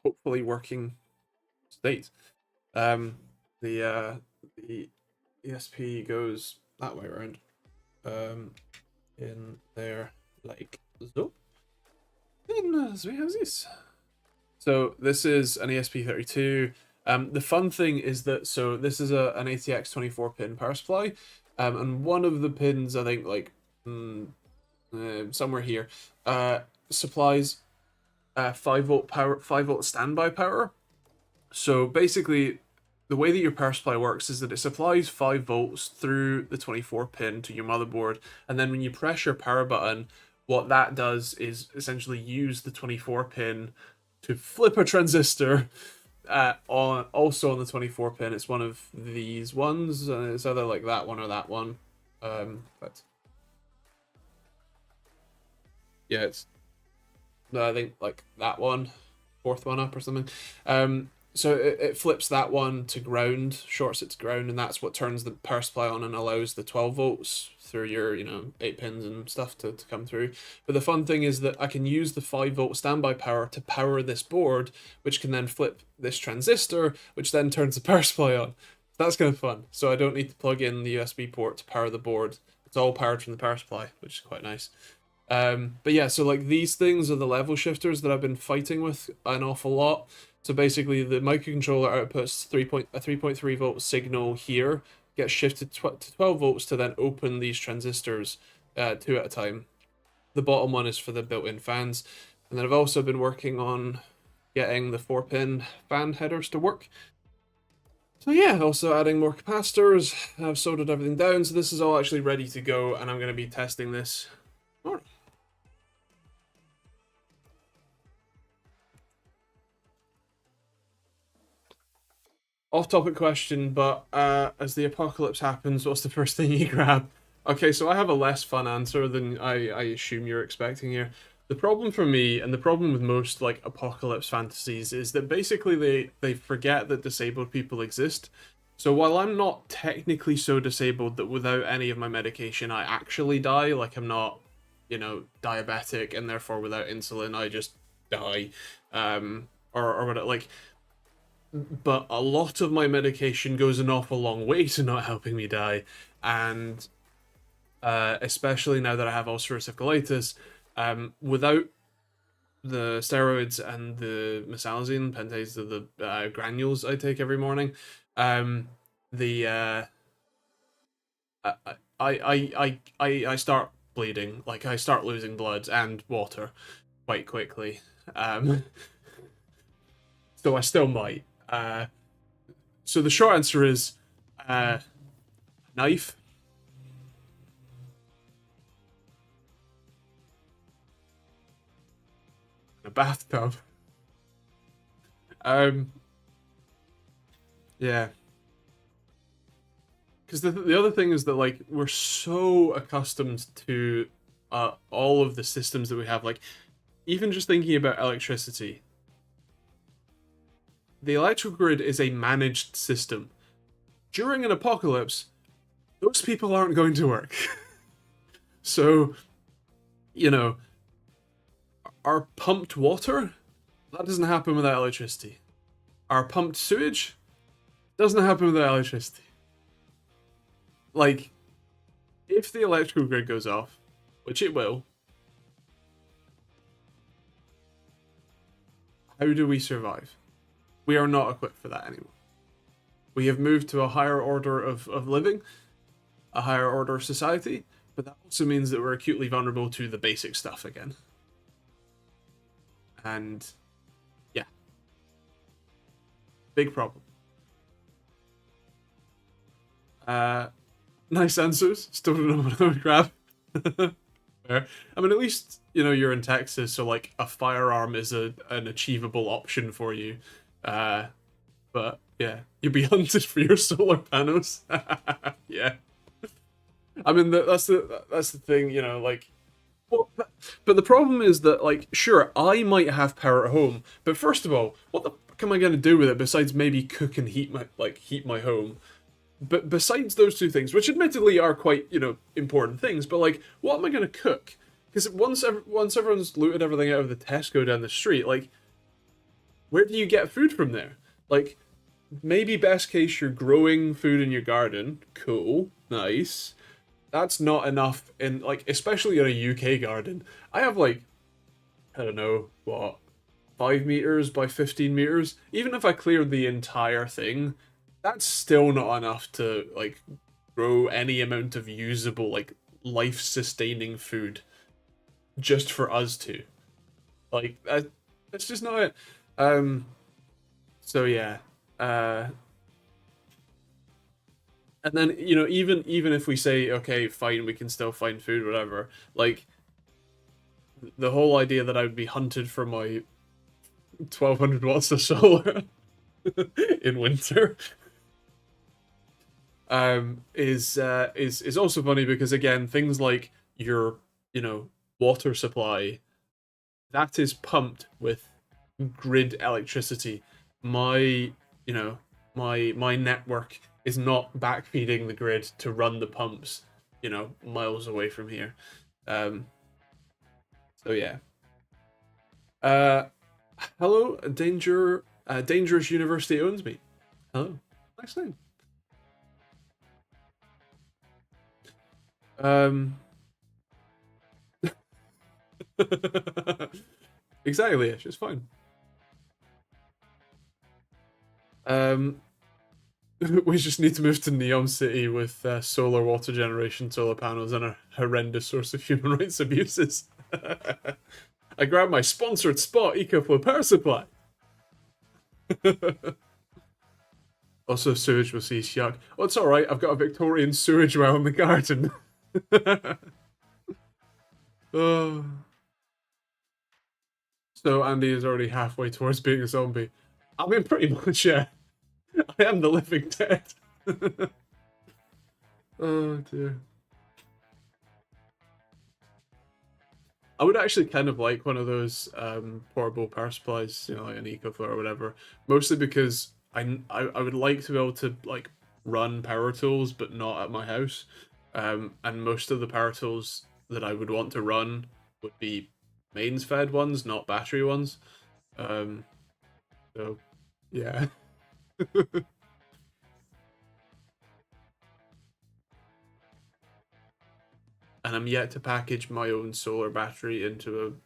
hopefully working state. Um, the ESP goes that way around. In there like so. And so we have this. So this is an ESP32. The fun thing is that so this is an ATX 24 pin power supply, and one of the pins I think like somewhere here supplies 5 volt power, 5 volt standby power. So basically, the way that your power supply works is that it supplies 5 volts through the 24 pin to your motherboard, and then when you press your power button, what that does is essentially use the 24 pin to flip a transistor on also on the 24 pin. It's one of these ones. It's either like that one or that one. But yeah, it's no, I think like that one, fourth one up or something. So it flips that one to ground, shorts it to ground, and that's what turns the power supply on and allows the 12 volts through your 8 pins and stuff to come through. But the fun thing is that I can use the 5 volt standby power to power this board, which can then flip this transistor, which then turns the power supply on. That's kind of fun. So I don't need to plug in the USB port to power the board. It's all powered from the power supply, which is quite nice. But yeah, so like these things are the level shifters that I've been fighting with an awful lot. So basically, the microcontroller outputs a 3.3 volt signal here, gets shifted to 12 volts to then open these transistors 2 at a time. The bottom one is for the built-in fans, and then I've also been working on getting the 4-pin fan headers to work. So yeah, also adding more capacitors. I've soldered everything down, so this is all actually ready to go, and I'm going to be testing this. All right. Off-topic question, but as the apocalypse happens, what's the first thing you grab? Okay, so I have a less fun answer than I assume you're expecting here. The problem for me, and the problem with most like apocalypse fantasies, is that basically they forget that disabled people exist. So while I'm not technically so disabled that without any of my medication I actually die, like I'm not, diabetic and therefore without insulin I just die, or what like but a lot of my medication goes an awful long way to not helping me die, and especially now that I have ulcerative colitis, without the steroids and the mesalazine pentase, the granules I take every morning, the I, I start bleeding, like I start losing blood and water quite quickly. So I still might. So the short answer is knife, a bathtub. Um, yeah. Because the other thing is that like we're so accustomed to all of the systems that we have, like even just thinking about electricity. The electrical grid is a managed system. During an apocalypse, those people aren't going to work. So, our pumped water, that doesn't happen without electricity. Our pumped sewage doesn't happen without electricity. Like, if the electrical grid goes off, which it will, how do we survive? We are not equipped for that anymore. We have moved to a higher order of living, a higher order of society, but that also means that we're acutely vulnerable to the basic stuff again. And yeah, big problem. Nice answers. Still don't know what I would grab. Fair. I mean, at least you're in Texas, so like a firearm is an achievable option for you. But yeah, you'd be hunted for your solar panels. Yeah, I mean that's the thing, like. Well, but the problem is that, like, sure, I might have power at home, but first of all, what the fuck am I going to do with it besides maybe cook and heat my home? But besides those two things, which admittedly are quite important things, but like, what am I going to cook? Because once everyone's looted everything out of the Tesco down the street, like, where do you get food from there? Like, maybe best case you're growing food in your garden. Cool, nice. That's not enough in, like, especially in a UK garden. I have like, I don't know what, 5 meters by 15 meters. Even if I cleared the entire thing, that's still not enough to like grow any amount of usable, like, life sustaining food just for us two. Like that's just not it. Um. So yeah. Uh. And then even if we say okay, fine, we can still find food, whatever. Like the whole idea that I would be hunted for my 1200 watts of solar in winter is also funny because again things like your water supply, that is pumped with grid electricity. My you know my network is not backfeeding the grid to run the pumps miles away from here. um so yeah. uh Hello, dangerous university owns me. Hello. Nice name. um Exactly, it's just fine. Um, we just need to move to Neon City with solar water generation, solar panels, and a horrendous source of human rights abuses. I grabbed my sponsored spot, EcoFlow power supply. Also, sewage was cease, yuck. Oh, it's alright, I've got a Victorian sewage well in the garden. Oh. So Andy is already halfway towards being a zombie. I mean, pretty much, yeah. I am the living dead. Oh dear. I would actually kind of like one of those portable power supplies, like an EcoFlow or whatever. Mostly because I would like to be able to like run power tools, but not at my house. And most of the power tools that I would want to run would be mains fed ones, not battery ones. Um, so yeah. And I'm yet to package my own solar battery into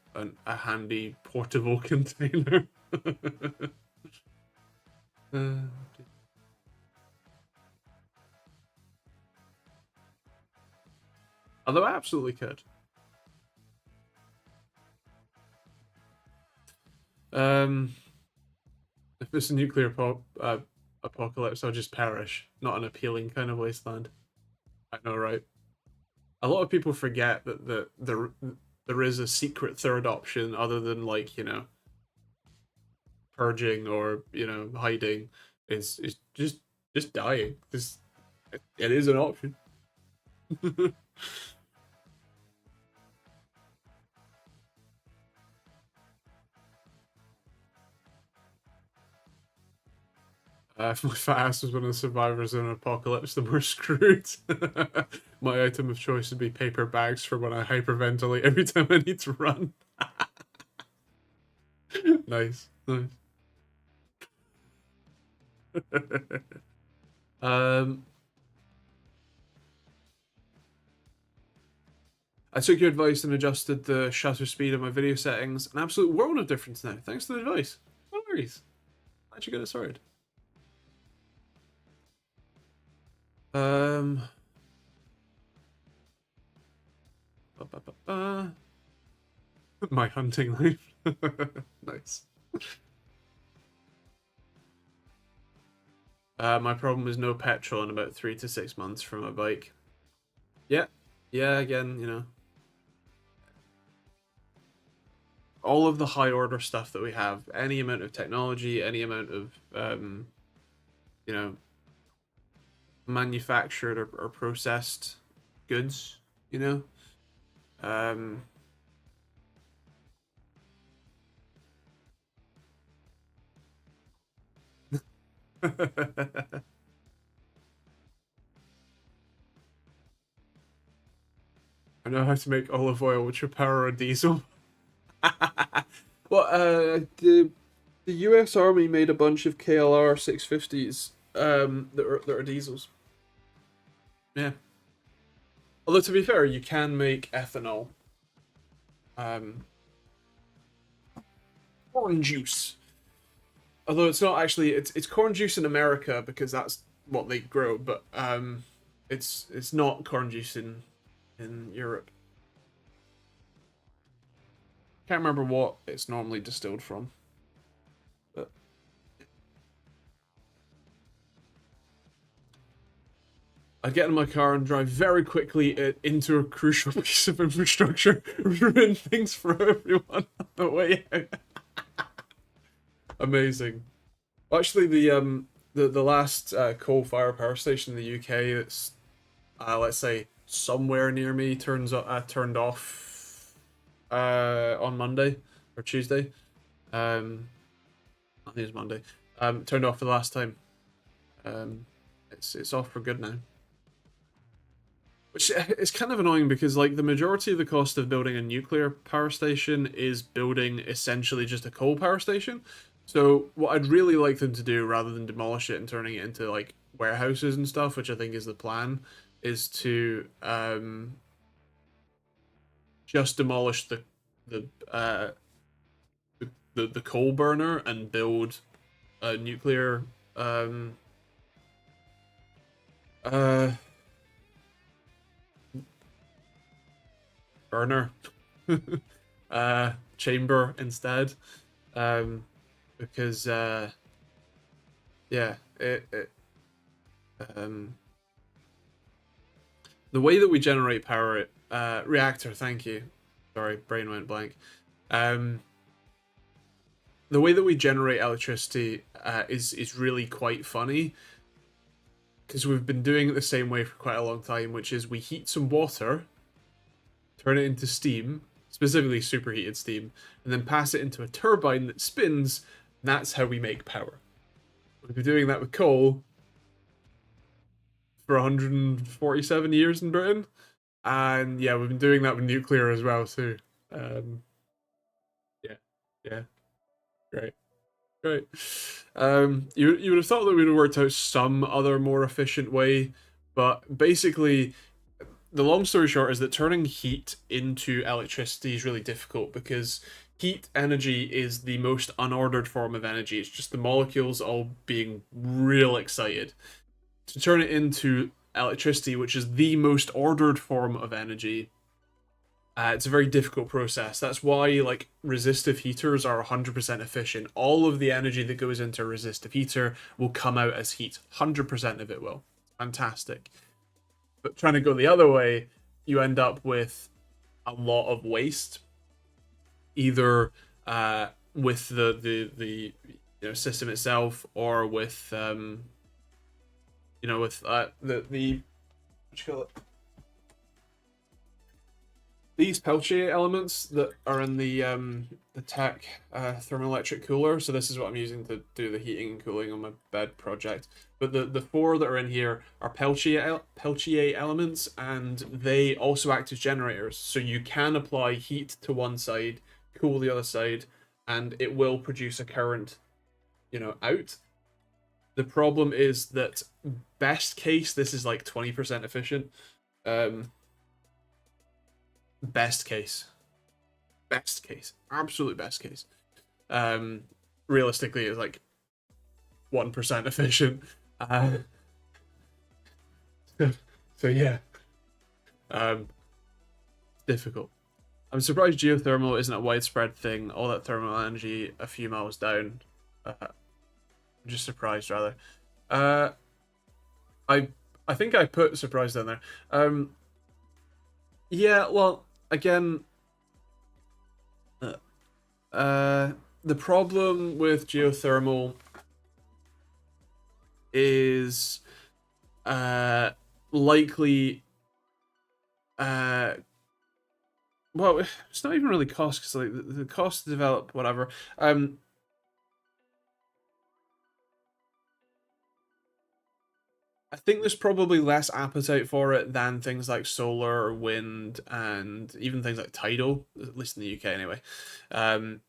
a handy portable container. uh, Although I absolutely could. Um, if it's a nuclear apocalypse, I'll just perish. Not an appealing kind of wasteland. I know, right? A lot of people forget that there is a secret third option other than like purging or hiding. Is just dying. It is an option. If my fat ass was one of the survivors in an apocalypse, then we're screwed. My item of choice would be paper bags for when I hyperventilate every time I need to run. Nice, nice. um, I took your advice and adjusted the shutter speed of my video settings. An absolute world of difference now. Thanks to the advice. No worries. How'd you get it sorted? My hunting life. Nice. My problem is no petrol in about 3 to 6 months for my bike. Yeah. Yeah, again, you know. All of the high order stuff that we have, any amount of technology, any amount of, you know, manufactured or processed goods, you know. I know how to make olive oil, which will power a diesel. Well, the U.S. Army made a bunch of KLR 650s that are diesels. Yeah. Although to be fair, you can make ethanol. Corn juice. Although it's not actually it's corn juice in America because that's what they grow, but it's not corn juice in Europe. Can't remember what it's normally distilled from. But I'd get in my car and drive very quickly into a crucial piece of infrastructure, ruin things for everyone on the way out. Amazing. Well, actually, the last coal-fired power station in the UK that's let's say somewhere near me turned off on Monday or Tuesday. I think it was Monday. Turned off for the last time. It's off for good now. Which is kind of annoying because like the majority of the cost of building a nuclear power station is building essentially just a coal power station. So what I'd really like them to do, rather than demolish it and turning it into like warehouses and stuff, which I think is the plan, is to just demolish the coal burner and build a nuclear burner chamber instead, because yeah, the way that we generate power, reactor, thank you, sorry, brain went blank. The way that we generate electricity is really quite funny, because we've been doing it the same way for quite a long time, which is we heat some water, turn it into steam, specifically superheated steam, and then pass it into a turbine that spins, and that's how we make power. We've been doing that with coal for 147 years in Britain, and yeah, we've been doing that with nuclear as well too. Yeah, great. Great. You would have thought that we'd have worked out some other more efficient way, but basically, the long story short is that turning heat into electricity is really difficult because heat energy is the most unordered form of energy. It's just the molecules all being real excited. To turn it into electricity, which is the most ordered form of energy, it's a very difficult process. That's why like resistive heaters are 100% efficient. All of the energy that goes into a resistive heater will come out as heat. 100% of it will. Fantastic. But trying to go the other way, you end up with a lot of waste, either with the system itself, or with with the what you call it, these Peltier elements that are in the Tech thermoelectric cooler. So this is what I'm using to do the heating and cooling on my bed project. But the four that are in here are Peltier elements, and they also act as generators. So you can apply heat to one side, cool the other side, and it will produce a current, out. The problem is that best case, this is like 20% efficient. best case. Best case. Absolute best case. Um, realistically, it's like 1% efficient. Uh, so yeah, difficult. I'm surprised geothermal isn't a widespread thing. All that thermal energy a few miles down. I'm just surprised, rather. Uh, I I think I put surprised down there. Yeah. Well, again, uh, the problem with geothermal is likely uh well, it's not even really cost because like the cost to develop whatever. I think there's probably less appetite for it than things like solar or wind and even things like tidal, at least in the UK anyway.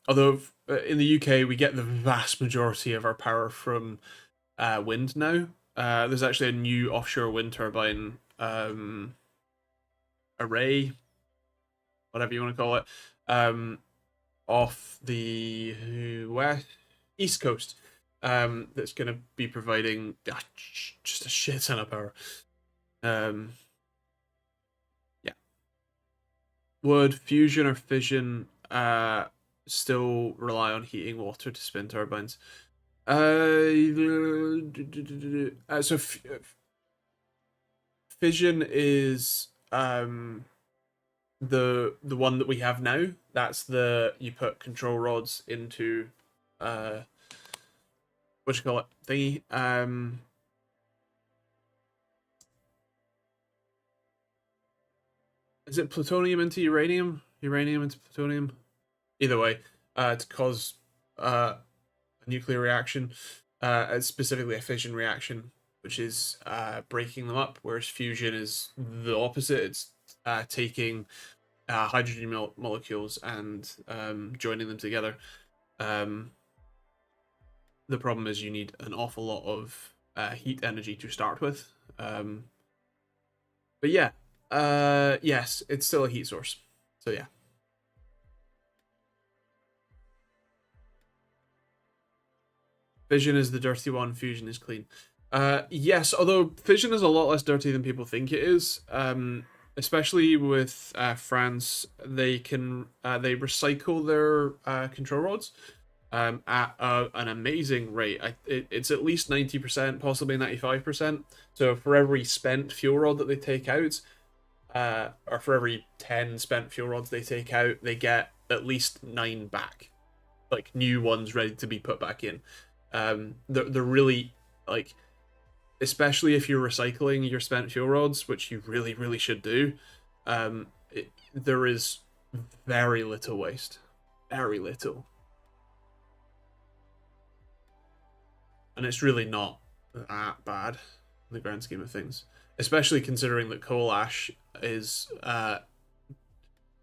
Although in the UK we get the vast majority of our power from wind now. There's actually a new offshore wind turbine array, whatever you want to call it, off the west east coast. That's going to be providing just a shit ton of power. Yeah. Would fusion or fission still rely on heating water to spin turbines? So fission is the one that we have now. That's the you put control rods into what you call it thingy. Is it plutonium into uranium? Uranium into plutonium? Either way, to cause a nuclear reaction, specifically a fission reaction, which is breaking them up, whereas fusion is the opposite. It's taking hydrogen molecules and joining them together. The problem is you need an awful lot of heat energy to start with. But yeah, yes, it's still a heat source. So yeah. Fission is the dirty one, fusion is clean. Yes, although fission is a lot less dirty than people think it is. Especially with France, they recycle their control rods at an amazing rate. It's at least 90%, possibly 95%. So for every spent fuel rod that they take out, or for every 10 spent fuel rods they take out, they get at least 9 back, like new ones ready to be put back in. They're really like, especially if you're recycling your spent fuel rods, which you really should do. There is very little waste, very little, and it's really not that bad in the grand scheme of things. Especially considering that coal ash is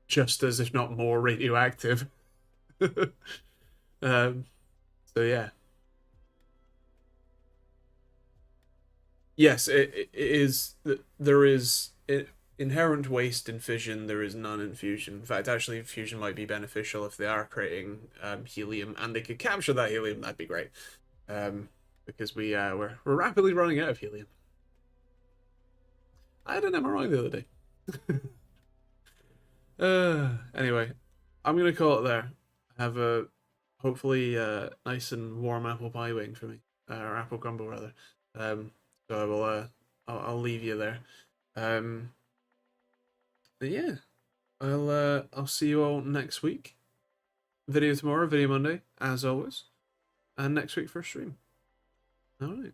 just as if not more radioactive. um, so yeah. Yes, it is. There is inherent waste in fission. There is none in fusion. In fact, actually, fusion might be beneficial if they are creating helium and they could capture that helium. That'd be great. Because we're rapidly running out of helium. I had an MRI the other day. Anyway, I'm gonna call it there. Have a hopefully nice and warm apple pie waiting for me, or apple crumble rather. So I will I'll leave you there. But yeah, I'll see you all next week. Video tomorrow, video Monday, as always, and next week for a stream. All right.